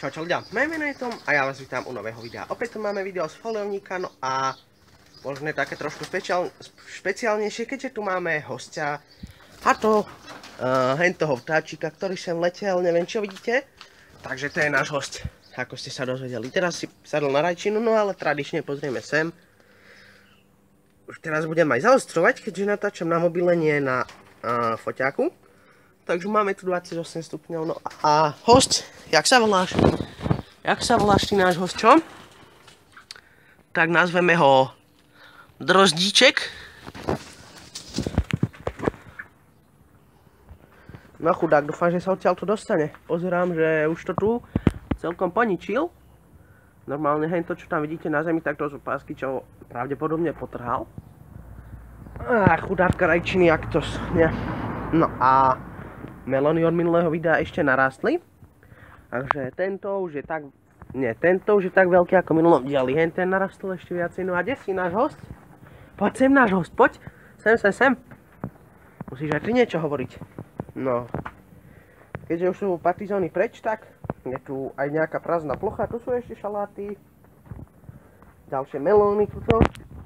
Čau ľudia, moje meno je Tom a ja vás vítam u nového videa. Opäť tu máme video z foliovníka, no a možno je také trošku špeciálnejšie, keďže tu máme hostia. A to hentoho vtáčika, ktorý sem letel, neviem čo vidíte. Takže to je náš host, ako ste sa dozvedeli. Teraz si sadol na rajčinu, no ale tradične pozrieme sem. Už teraz budem aj zaostrovať, keďže natáčam na mobile, nie na foťáku. Takže máme tu 28 stupňov, no a host, jak sa voláš? Jak sa voláš ty náš host, čo? Tak nazveme ho Drozdíček. No chudák, dúfam, že sa odtiaľ tu dostane. Pozerám, že už to tu celkom poničil. Normálne hento, čo tam vidíte na zemi, tak to sú pásky, čo pravdepodobne potrhal. Chudátka rajčiny, jak to nie. No a melóny od minulého videa ešte narastli. Takže tento už je tak... Nie, tento už je tak veľký ako minulom dieli. Ten narastol ešte viacej. No a kde si náš host? Poď sem náš host, poď. Sem. Musíš aj ty niečo hovoriť. No. Keďže už sú partizóny preč, tak je tu aj nejaká prázdna plocha. Tu sú ešte šaláty. Ďalšie melóny tuto.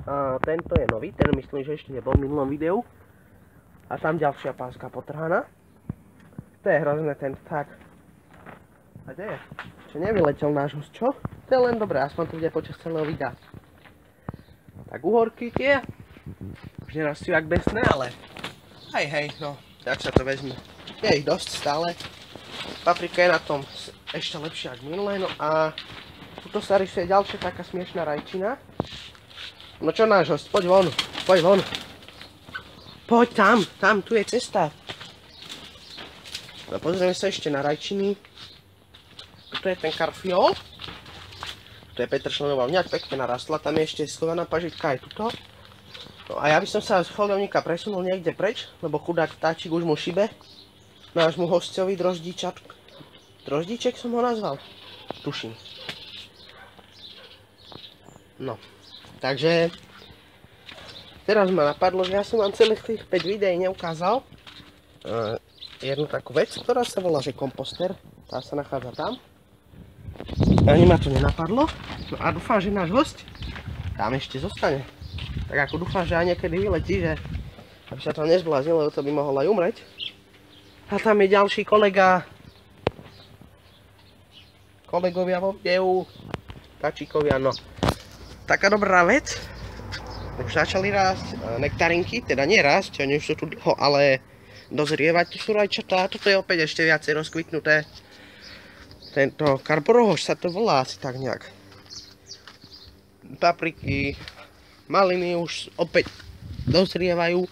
A tento je nový, ten myslím, že ešte nebol v minulom videu. A tam ďalšia páska potrhaná. To je hrozné ten vták. A kde je? Čo nevyletel náš host, čo? To je len dobré, aspoň to bude počas celého videa. Tak uhorky tie. Už nerastú jak besné, ale... Hej, no, tak sa to vezme. Je ich dosť stále. Paprika je na tom ešte lepšia ako minulé, no a... Tuto sa rysuje ďalšia taká smiešná rajčina. No čo náš host, poď von. Poď tam, tu je cesta. No pozrieme sa ešte na rajčiny. Tuto je ten karfiol. Tu je petršlenová vňať, pekne narastla. Tam je ešte schovaná pažitka aj tuto. No a ja by som sa z foliovníka presunul niekde preč, lebo chudák vtáčik už mu šibe. Nášmu hostcovi Drozdíčak. Drozdíček som ho nazval. Tuším. No, takže... Teraz ma napadlo, že ja som vám celých tých 5 videí neukázal. Jednu takú vec, ktorá sa volá, že komposter. Tá sa nachádza tam. Ani ma to nenapadlo. No a dúfam, že náš host tam ešte zostane. Tak ako dúfam, že aj niekedy vyletí, že aby sa to nezbláznil, lebo to by mohol aj umreť. A tam je ďalší kolega. Kolegovia vo videu. Tačíkovia, no. Taká dobrá vec. Už začali rásť nektarinky, teda nie rásť, oni už sú tu dlho, ale dozrievať, tu sú rajčatá, toto je opäť ešte viacej rozkvitnuté. Tento karborohoš sa to volá asi tak nejak. Papriky, maliny už opäť dozrievajú.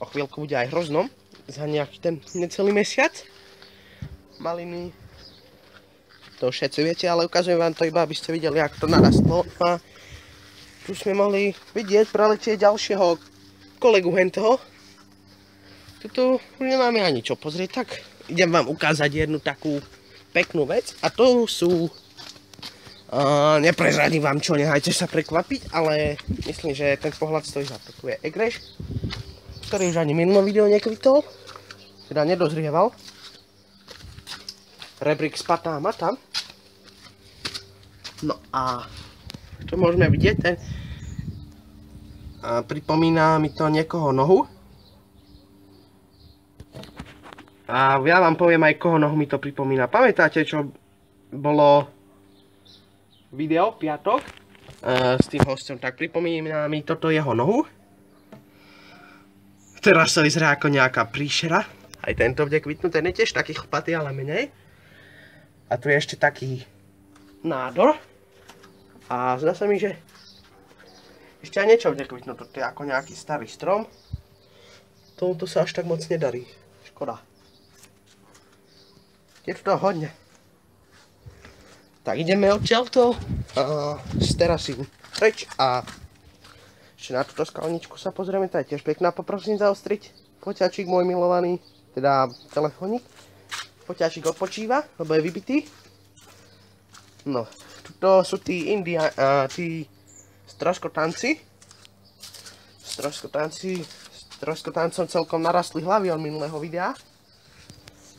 O chvíľku bude aj hroznom, za nejaký ten necelý mesiac. Maliny, to všetci viete, ale ukazujem vám to iba, aby ste videli, ako to narastlo. A tu sme mohli vidieť preletieť ďalšieho kolegu hentoho. Tuto už nemáme ani čo pozrieť, tak idem vám ukázať jednu takú peknú vec. A to sú... neprezradím vám čo, nehajte sa prekvapiť, ale myslím, že ten pohľad stojí za to. Tu je egreš, ktorý už ani minulé video nekvitol, teda nedozrieval. Rebrík spadá ma tam. No a čo môžeme vidieť, ten pripomína mi to niekoho nohu. A ja vám poviem aj koho nohu mi to pripomína. Pamätáte, čo bolo video v piatok s tým hostom, tak pripomína mi toto jeho nohu. Teraz sa vyzerá ako nejaká príšera. Aj tento bude kvitnúť, ten je tiež taký chlpatý, ale menej. A tu je ešte taký nádor. A zdá sa mi, že ešte aj niečo bude kvitnúť. Toto je ako nejaký starý strom. Tomuto sa až tak moc nedarí. Škoda. Je tu toho hodne. Tak ideme odtiaľto z terasy preč a ešte na túto skalničku sa pozrieme. Tá je tiež pekná, poprosím zaostriť. Poťačik môj milovaný, teda telefónik. Poťačik odpočíva, lebo je vybitý. No, tuto sú tí stroskotanci. Stroskotancom celkom narastli hlavy od minulého videa.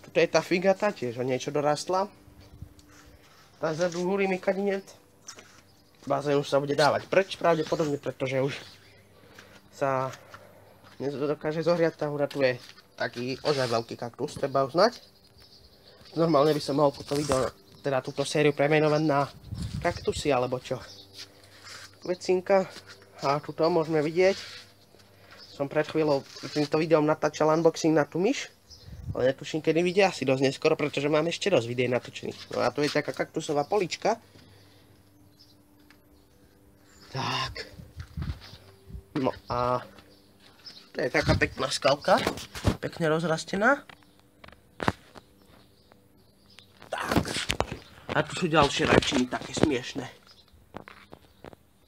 Tuto je tá figata, tiež o niečo dorastla. A zadu húri mi kadinec. Bazén už sa bude dávať preč, pravdepodobne, pretože už sa nedokáže zohriať. Tá húra tu je taký ozaj veľký kaktus, treba uznať. Normálne by som mohol toto video, teda túto sériu premenovať na kaktusy alebo čo. Vecinka. A tuto môžeme vidieť. Som pred chvíľou týmto videom natáčal unboxing na tú myš. Ale netuším, kedy vidia, asi dosť neskoro, pretože mám ešte dosť videí natočených. No a tu je taká kaktusová polička. Tak. No a to je taká pekná skalka. Pekne rozrastená. Tak. A tu sú ďalšie rajčiny, také smiešné.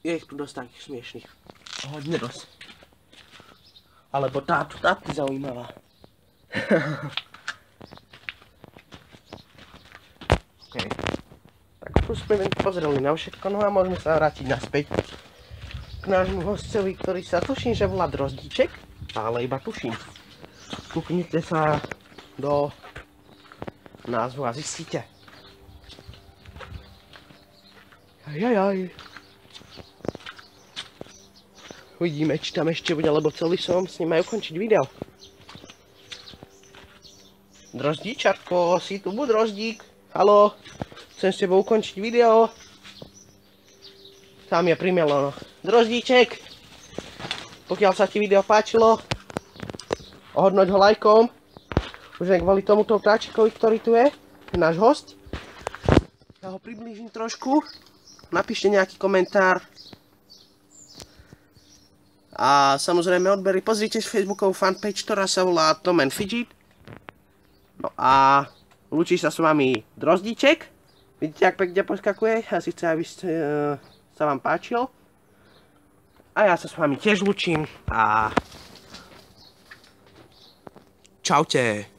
Je ich tu dosť takých smiešných. Hodne dosť. Alebo táto je zaujímavá. OK. Tak tu sme pozreli na všetko, no a môžeme sa vrátiť naspäť k nášmu hostcovi, ktorý sa tuším, že volá Drozdíček, ale iba tuším. Kúknite sa do názvu a zistíte. Ajajaj. Uvidíme, či tam ešte bude, lebo celý som s ním aj ukončiť video. Drozdíčarko, si tu buď Drozdík? Haló, chcem s tebou ukončiť video. Tam je primelo, no. Drozdíček, pokiaľ sa ti video páčilo, ohodnoť ho lajkom. Už len kvôli tomuto vtáčikovi, ktorý tu je, náš host. Ja ho priblížim trošku. Napíšte nejaký komentár. A samozrejme odbery, pozrite si Facebookovú fanpage, ktorá sa volá Tom and Fidget. No a lúči sa s vami Drozdíček. Vidíte, ak pekne poskakuje, asi chce, aby sa vám páčil. A ja sa s vami tiež lúčim a čaute.